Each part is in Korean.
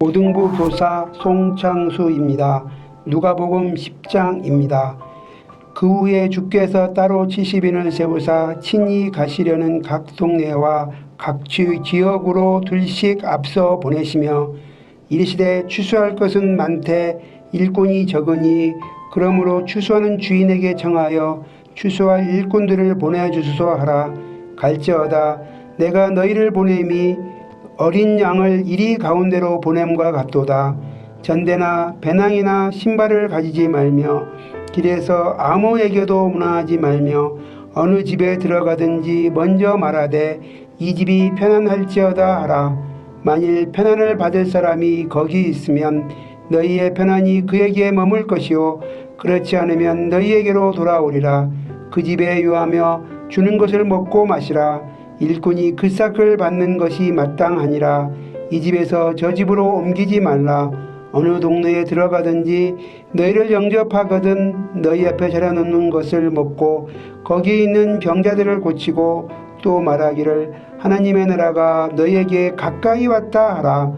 고등부 교사 송창수입니다. 누가복음 10장입니다. 그 후에 주께서 따로 70인을 세우사 친히 가시려는 각 동네와 각 지역으로 둘씩 앞서 보내시며 이르시되 추수할 것은 많되 일꾼이 적으니 그러므로 추수하는 주인에게 청하여 추수할 일꾼들을 보내주소서 하라. 갈지어다 내가 너희를 보냄이 어린 양을 이리 가운데로 보냄과 같도다. 전대나 배낭이나 신발을 가지지 말며 길에서 아무에게도 문안하지 말며 어느 집에 들어가든지 먼저 말하되 이 집이 편안할지어다 하라. 만일 편안을 받을 사람이 거기 있으면 너희의 편안이 그에게 머물 것이요 그렇지 않으면 너희에게로 돌아오리라. 그 집에 유하며 주는 것을 먹고 마시라. 일꾼이 그 삭을 받는 것이 마땅하니라. 이 집에서 저 집으로 옮기지 말라. 어느 동네에 들어가든지 너희를 영접하거든 너희 앞에 차려놓는 것을 먹고 거기 있는 병자들을 고치고 또 말하기를 하나님의 나라가 너희에게 가까이 왔다 하라.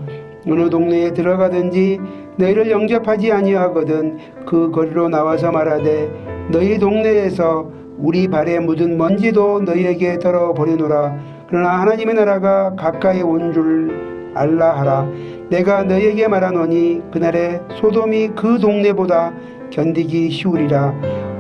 어느 동네에 들어가든지 너희를 영접하지 아니하거든 그 거리로 나와서 말하되 너희 동네에서 우리 발에 묻은 먼지도 너희에게 덜어버리노라. 그러나 하나님의 나라가 가까이 온 줄 알라 하라. 내가 너희에게 말하노니 그날에 소돔이 그 동네보다 견디기 쉬우리라.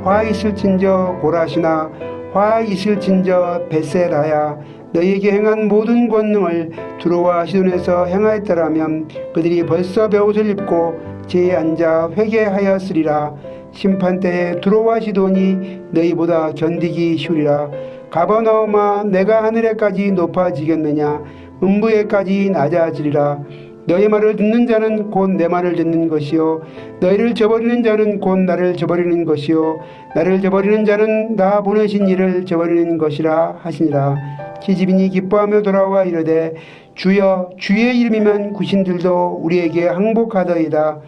화 있을진저 고라시나 화 있을진저 벳세다야. 너희에게 행한 모든 권능을 두로와 시돈에서 행하였더라면 그들이 벌써 베옷을 입고 제에 앉아 회개하였으리라. 심판때에 두로와 시돈이 너희보다 견디기 쉬우리라. 가버나움아 내가 하늘에까지 높아지겠느냐 음부에까지 낮아지리라. 너희 말을 듣는 자는 곧 내 말을 듣는 것이요 너희를 저버리는 자는 곧 나를 저버리는 것이요 나를 저버리는 자는 나 보내신 이를 저버리는 것이라 하시니라. 시집인이 기뻐하며 돌아와 이르되 주여 주의 이름이면 귀신들도 우리에게 항복하더이다.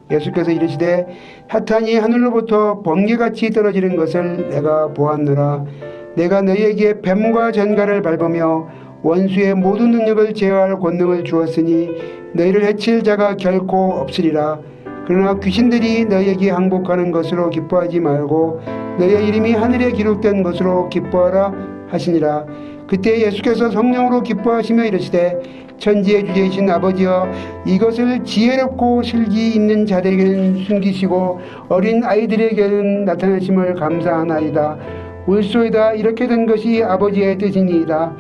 예수께서 이르시되 사탄이 하늘로부터 번개같이 떨어지는 것을 내가 보았노라. 내가 너희에게 뱀과 전갈을 밟으며 원수의 모든 능력을 제어할 권능을 주었으니 너희를 해칠 자가 결코 없으리라. 그러나 귀신들이 너희에게 항복하는 것으로 기뻐하지 말고 너희의 이름이 하늘에 기록된 것으로 기뻐하라 하시니라. 그때 예수께서 성령으로 기뻐하시며 이르시되 천지의 주제이신 아버지여 이것을 지혜롭고 슬기 있는 자들에게는 숨기시고 어린 아이들에게는 나타내심을 감사하나이다. 울소이다. 이렇게 된 것이 아버지의 뜻이니이다.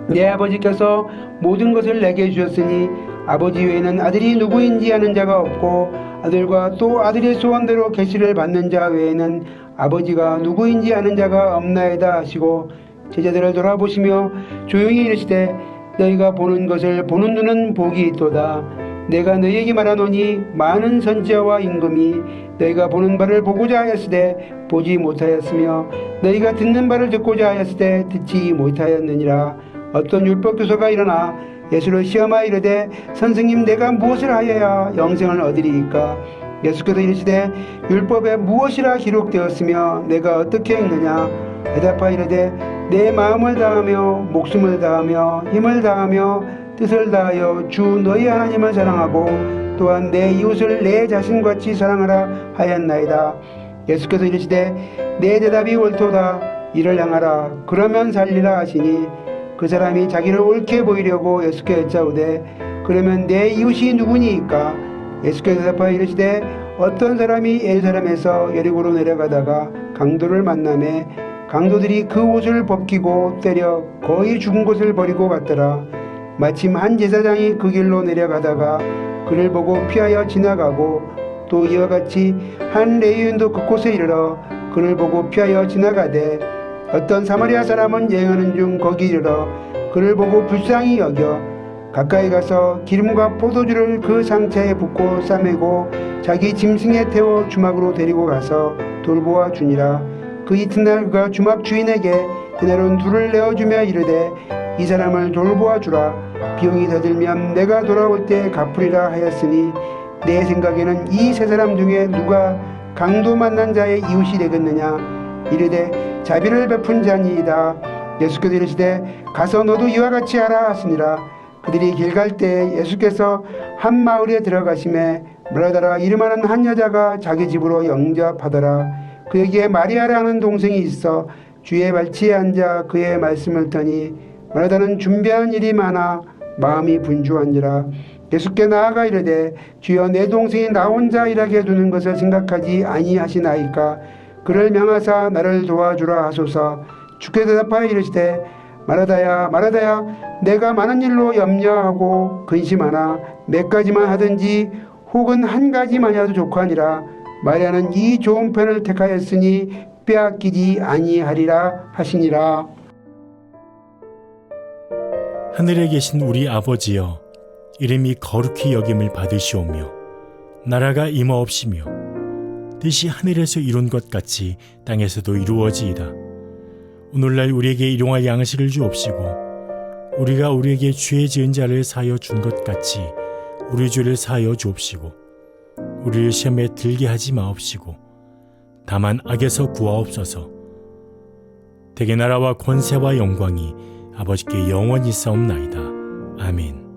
내 아버지께서 모든 것을 내게 주셨으니 아버지 외에는 아들이 누구인지 아는 자가 없고 아들과 또 아들의 소원대로 계시를 받는 자 외에는 아버지가 누구인지 아는 자가 없나이다 하시고 제자들을 돌아보시며 조용히 이르시되 너희가 보는 것을 보는 눈은 복이 있도다. 내가 너희에게 말하노니 많은 선지자와 임금이 너희가 보는 바를 보고자 하였으되 보지 못하였으며 너희가 듣는 바를 듣고자 하였으되 듣지 못하였느니라. 어떤 율법교사가 일어나 예수를 시험하여 이르되 선생님 내가 무엇을 하여야 영생을 얻으리이까? 예수께서 이르시되 율법에 무엇이라 기록되었으며 내가 어떻게 읽느냐? 대답하여 이르되 내 마음을 다하며 목숨을 다하며 힘을 다하며 뜻을 다하여 주 너희 하나님을 사랑하고 또한 내 이웃을 내 자신같이 사랑하라 하였나이다. 예수께서 이르시되 내 대답이 옳도다. 이를 행하라. 그러면 살리라 하시니 그 사람이 자기를 옳게 보이려고 예수께 여짜오되 그러면 내 이웃이 누구니이까? 예수께서 대답하여 이르시되 어떤 사람이 예루살렘에서 여리고로 내려가다가 강도를 만나매 강도들이 그 옷을 벗기고 때려 거의 죽은 곳을 버리고 갔더라. 마침 한 제사장이 그 길로 내려가다가 그를 보고 피하여 지나가고 또 이와 같이 한 레위인도 그곳에 이르러 그를 보고 피하여 지나가되 어떤 사마리아 사람은 여행하는 중 거기 이르러 그를 보고 불쌍히 여겨 가까이 가서 기름과 포도주를 그 상처에 붓고 싸매고 자기 짐승에 태워 주막으로 데리고 가서 돌보아 주니라. 그 이튿날 그가 주막 주인에게 데나리온 둘을 내어주며 이르되 이 사람을 돌보아 주라. 비용이 더 들면 내가 돌아올 때 갚으리라 하였으니 내 생각에는 이 세 사람 중에 누가 강도 만난 자의 이웃이 되겠느냐? 이르되 자비를 베푼 자니이다. 예수께서 이르시되 가서 너도 이와 같이 하라 하시니라. 그들이 길 갈 때 예수께서 한 마을에 들어가심에 마르다라 이름하는 한 여자가 자기 집으로 영접하더라. 그에게 마리아라는 동생이 있어 주의 발치에 앉아 그의 말씀을 듣니 마르다는 준비한 일이 많아 마음이 분주한지라. 예수께 나아가 이르되 주여 내 동생이 나 혼자 일하게 두는 것을 생각하지 아니하시나이까. 그를 명하사 나를 도와주라 하소서. 주께서 대답하여 이르시되 마르다야 마르다야 내가 많은 일로 염려하고 근심하나 몇 가지만 하든지 혹은 한 가지만이라도 족하니라. 마리아는 이 좋은 편을 택하였으니 빼앗기지 아니하리라 하시니라. 하늘에 계신 우리 아버지여, 이름이 거룩히 여김을 받으시오며 나라가 임하옵시며 뜻이 하늘에서 이룬 것 같이 땅에서도 이루어지이다. 오늘날 우리에게 일용할 양식을 주옵시고 우리가 우리에게 죄 지은 자를 사하여 준 것 같이 우리 죄를 사하여 주옵시고 우리를 시험에 들게 하지 마옵시고 다만 악에서 구하옵소서. 대개 나라와 권세와 영광이 아버지께 영원히 있사옵나이다. 아멘.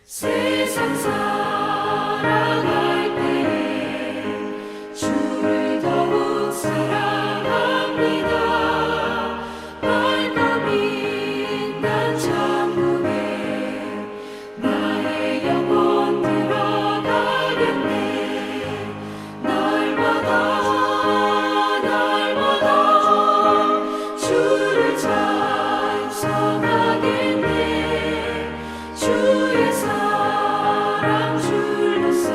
세상 살아갈 때 주를 더욱 사랑합니다. 밝고 빛난 천국에 나의 영혼 들어가겠네. 날마다 주를 찬송하겠네. 주의 사랑 줄로서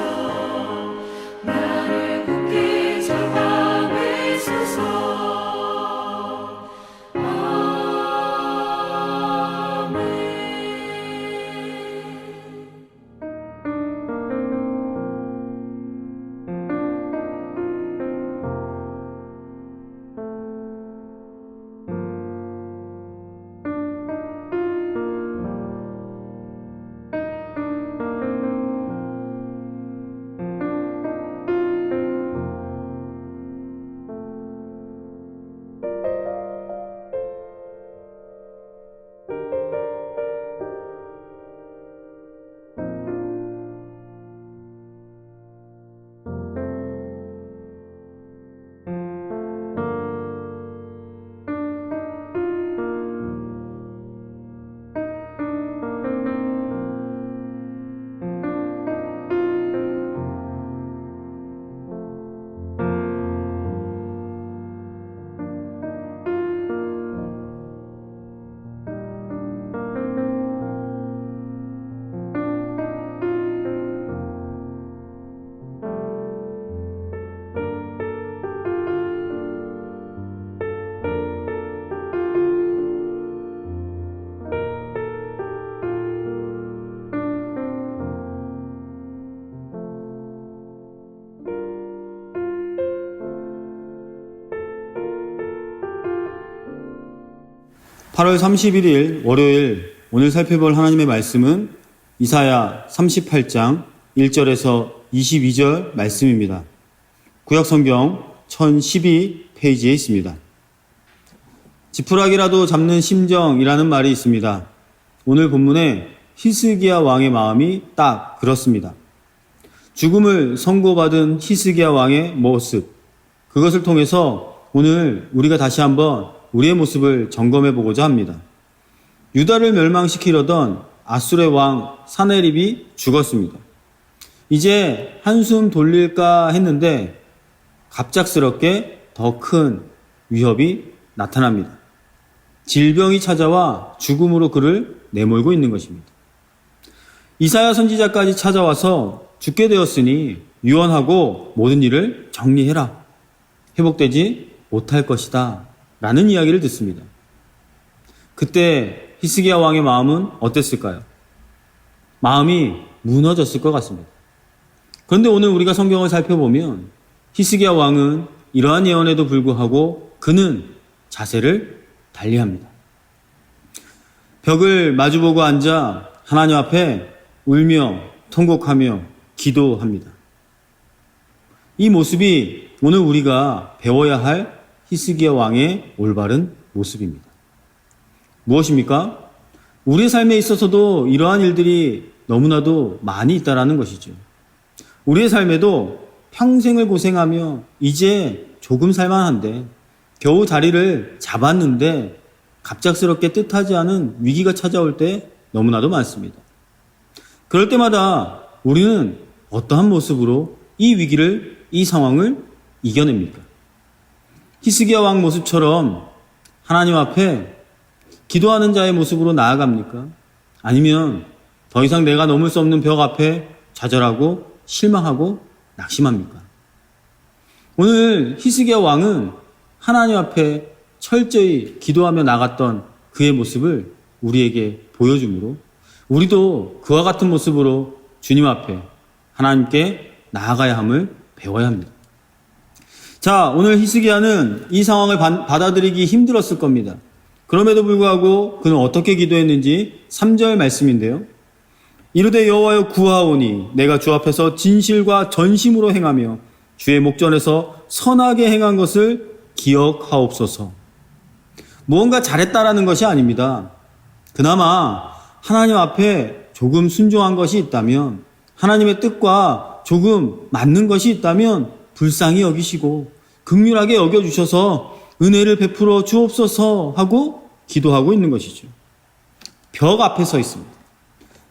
8월 31일 월요일 오늘 살펴볼 하나님의 말씀은 이사야 38장 1절에서 22절 말씀입니다. 구약성경 1012페이지에 있습니다. 지푸라기라도 잡는 심정이라는 말이 있습니다. 오늘 본문에 히스기야 왕의 마음이 딱 그렇습니다. 죽음을 선고받은 히스기야 왕의 모습, 그것을 통해서 오늘 우리가 다시 한번 우리의 모습을 점검해 보고자 합니다. 유다를 멸망시키려던 아수르의 왕 사네립이 죽었습니다. 이제 한숨 돌릴까 했는데 갑작스럽게 더 큰 위협이 나타납니다. 질병이 찾아와 죽음으로 그를 내몰고 있는 것입니다. 이사야 선지자까지 찾아와서 죽게 되었으니 유언하고 모든 일을 정리해라. 회복되지 못할 것이다. 라는 이야기를 듣습니다. 그때 히스기야 왕의 마음은 어땠을까요? 마음이 무너졌을 것 같습니다. 그런데 오늘 우리가 성경을 살펴보면 히스기야 왕은 이러한 예언에도 불구하고 그는 자세를 달리합니다. 벽을 마주보고 앉아 하나님 앞에 울며 통곡하며 기도합니다. 이 모습이 오늘 우리가 배워야 할 히스기야 왕의 올바른 모습입니다. 무엇입니까? 우리의 삶에 있어서도 이러한 일들이 너무나도 많이 있다라는 것이죠. 우리의 삶에도 평생을 고생하며 이제 조금 살만한데 겨우 자리를 잡았는데 갑작스럽게 뜻하지 않은 위기가 찾아올 때 너무나도 많습니다. 그럴 때마다 우리는 어떠한 모습으로 이 위기를, 이 상황을 이겨냅니까? 히스기야 왕 모습처럼 하나님 앞에 기도하는 자의 모습으로 나아갑니까? 아니면 더 이상 내가 넘을 수 없는 벽 앞에 좌절하고 실망하고 낙심합니까? 오늘 히스기야 왕은 하나님 앞에 철저히 기도하며 나갔던 그의 모습을 우리에게 보여주므로 우리도 그와 같은 모습으로 주님 앞에 하나님께 나아가야 함을 배워야 합니다. 자, 오늘 히스기야는 이 상황을 받아들이기 힘들었을 겁니다. 그럼에도 불구하고 그는 어떻게 기도했는지 3절 말씀인데요. 이르되 여호와여 구하오니 내가 주 앞에서 진실과 전심으로 행하며 주의 목전에서 선하게 행한 것을 기억하옵소서. 무언가 잘했다라는 것이 아닙니다. 그나마 하나님 앞에 조금 순종한 것이 있다면, 하나님의 뜻과 조금 맞는 것이 있다면 불쌍히 여기시고 긍휼하게 여겨주셔서 은혜를 베풀어 주옵소서 하고 기도하고 있는 것이죠. 벽 앞에 서 있습니다.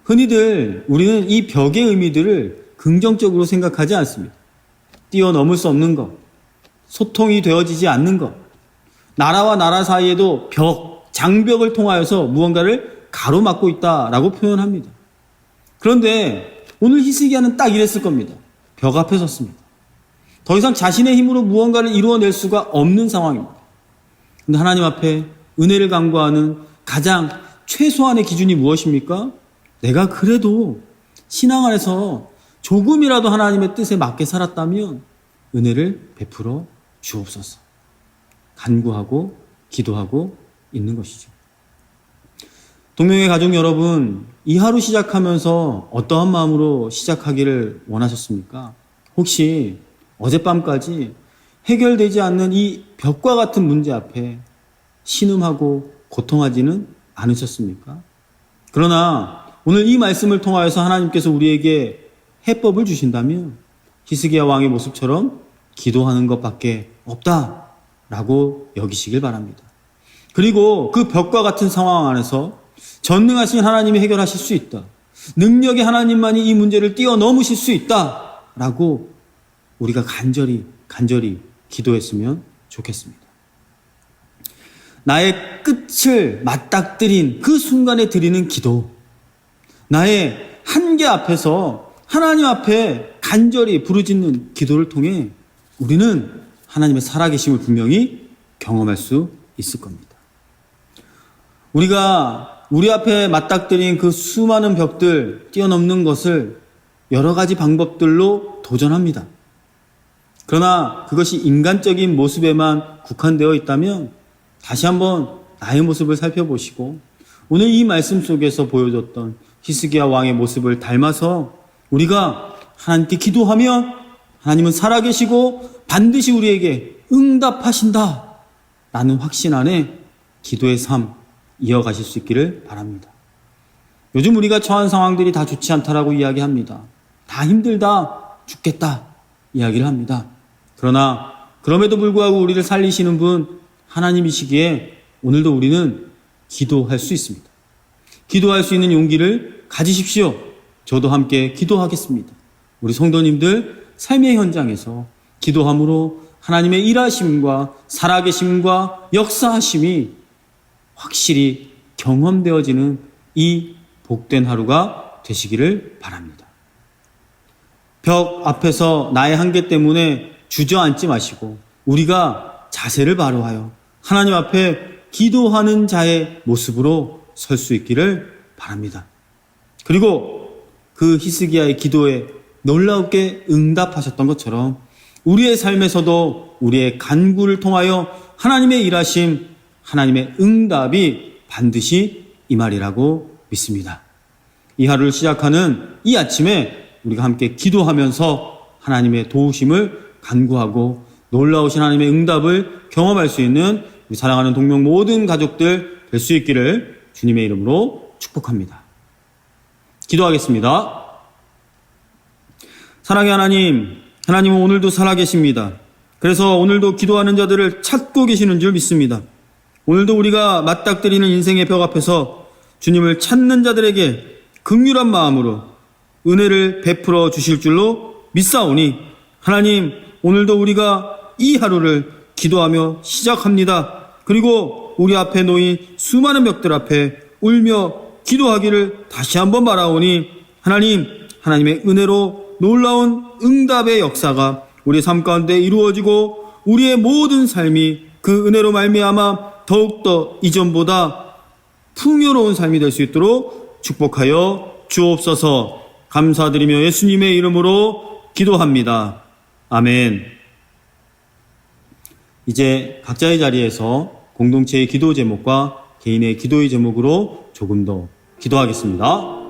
흔히들 우리는 이 벽의 의미들을 긍정적으로 생각하지 않습니다. 뛰어넘을 수 없는 것, 소통이 되어지지 않는 것, 나라와 나라 사이에도 벽, 장벽을 통하여서 무언가를 가로막고 있다라고 표현합니다. 그런데 오늘 히스기야는 딱 이랬을 겁니다. 벽 앞에 섰습니다. 더 이상 자신의 힘으로 무언가를 이루어낼 수가 없는 상황입니다. 그런데 하나님 앞에 은혜를 간구하는 가장 최소한의 기준이 무엇입니까? 내가 그래도 신앙 안에서 조금이라도 하나님의 뜻에 맞게 살았다면 은혜를 베풀어 주옵소서. 간구하고 기도하고 있는 것이죠. 동명의 가족 여러분, 이 하루 시작하면서 어떠한 마음으로 시작하기를 원하셨습니까? 혹시 어젯밤까지 해결되지 않는 이 벽과 같은 문제 앞에 신음하고 고통하지는 않으셨습니까? 그러나 오늘 이 말씀을 통하여서 하나님께서 우리에게 해법을 주신다면 히스기야 왕의 모습처럼 기도하는 것밖에 없다라고 여기시길 바랍니다. 그리고 그 벽과 같은 상황 안에서 전능하신 하나님이 해결하실 수 있다. 능력의 하나님만이 이 문제를 뛰어넘으실 수 있다라고 우리가 간절히 기도했으면 좋겠습니다. 나의 끝을 맞닥뜨린 그 순간에 드리는 기도, 나의 한계 앞에서 하나님 앞에 간절히 부르짖는 기도를 통해 우리는 하나님의 살아계심을 분명히 경험할 수 있을 겁니다. 우리가 우리 앞에 맞닥뜨린 그 수많은 벽들 뛰어넘는 것을 여러 가지 방법들로 도전합니다. 그러나 그것이 인간적인 모습에만 국한되어 있다면 다시 한번 나의 모습을 살펴보시고 오늘 이 말씀 속에서 보여줬던 히스기야 왕의 모습을 닮아서 우리가 하나님께 기도하면 하나님은 살아계시고 반드시 우리에게 응답하신다 라는 확신 안에 기도의 삶 이어가실 수 있기를 바랍니다. 요즘 우리가 처한 상황들이 다 좋지 않다라고 이야기합니다. 다 힘들다, 죽겠다 이야기를 합니다. 그러나 그럼에도 불구하고 우리를 살리시는 분 하나님이시기에 오늘도 우리는 기도할 수 있습니다. 기도할 수 있는 용기를 가지십시오. 저도 함께 기도하겠습니다. 우리 성도님들 삶의 현장에서 기도함으로 하나님의 일하심과 살아계심과 역사하심이 확실히 경험되어지는 이 복된 하루가 되시기를 바랍니다. 벽 앞에서 나의 한계 때문에 주저앉지 마시고 우리가 자세를 바로 하여 하나님 앞에 기도하는 자의 모습으로 설 수 있기를 바랍니다. 그리고 그 히스기야의 기도에 놀랍게 응답하셨던 것처럼 우리의 삶에서도 우리의 간구를 통하여 하나님의 일하심, 하나님의 응답이 반드시 임하리라고 믿습니다. 이 하루를 시작하는 이 아침에 우리가 함께 기도하면서 하나님의 도우심을 간구하고 놀라우신 하나님의 응답을 경험할 수 있는 우리 사랑하는 동명 모든 가족들 될 수 있기를 주님의 이름으로 축복합니다. 기도하겠습니다. 사랑의 하나님, 하나님은 오늘도 살아계십니다. 그래서 오늘도 기도하는 자들을 찾고 계시는 줄 믿습니다. 오늘도 우리가 맞닥뜨리는 인생의 벽 앞에서 주님을 찾는 자들에게 긍휼한 마음으로 은혜를 베풀어 주실 줄로 믿사오니 하나님, 오늘도 우리가 이 하루를 기도하며 시작합니다. 그리고 우리 앞에 놓인 수많은 벽들 앞에 울며 기도하기를 다시 한번 말하오니 하나님, 하나님의 은혜로 놀라운 응답의 역사가 우리의 삶 가운데 이루어지고 우리의 모든 삶이 그 은혜로 말미암아 더욱더 이전보다 풍요로운 삶이 될 수 있도록 축복하여 주옵소서. 감사드리며 예수님의 이름으로 기도합니다. 아멘. 이제 각자의 자리에서 공동체의 기도 제목과 개인의 기도의 제목으로 조금 더 기도하겠습니다.